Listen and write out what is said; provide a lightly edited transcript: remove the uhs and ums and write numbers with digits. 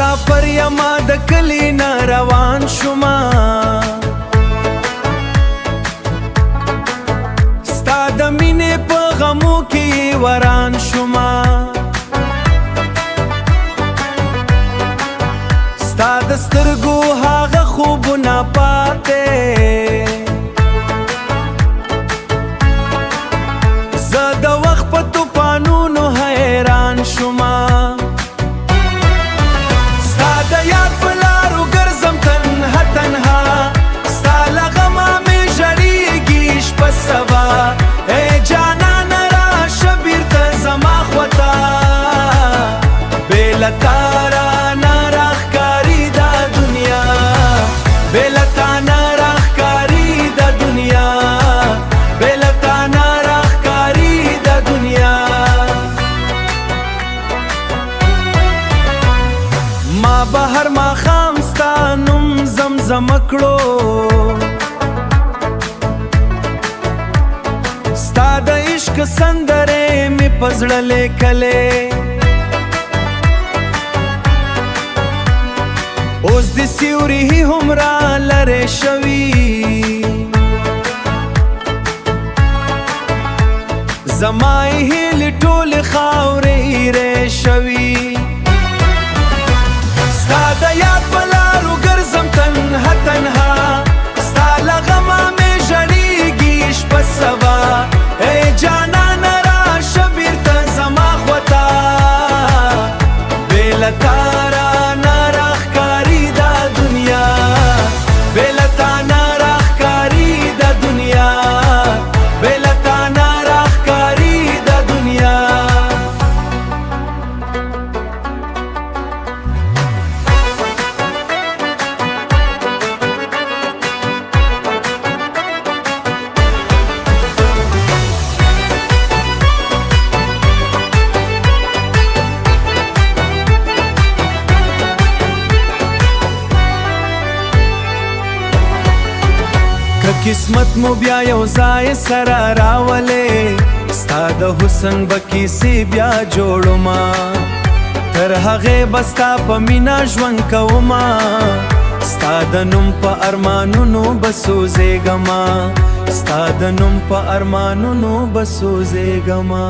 مسافر یما د کلی نه روان شوما ستا د مینې په غمو کې وران شوما ستا د سترګو هغه خوبونه پاتې زه د وخت په توپانونو حیران شوما ستا د یاد په لارو ګرځم تنها تنها ستا له غمه مې ژړېږي شپه سبا ای جانانه راشه بیرته زما خواته بې له تا رانه راښکاري دا دنیا بې له تا نه راښکاري دا دنیا بې له تا نه راښکاري دا دنیا ما به هر ماښام ستا نوم زمزمه کړو ستا د عشق سندرې مې په زړه لیکلې اوس د سیوري هم را لرې شوي زما یې هیلې ټولې خاورې ایرې شوي ستا د یاد په لارو ګرځم تنها تنها ستا له غمه مې ژړېږي شپه سبا ای جانانه راشه بیرته زما خواته بې له تا رانه راښکاري دا دنیا بې له تا نه راښکاري دا دنیا بې له تا نه راښکاري دا دنیا که قسمت مو بیا یو ځای سره راولې ستا د حسن به کیسې بیا جوړوما تر هغې به ستا په مینه ژوند کوما ستا د نوم په ارمانونو به سوځېږما ستا د نوم په ارمانونو به سوځېږما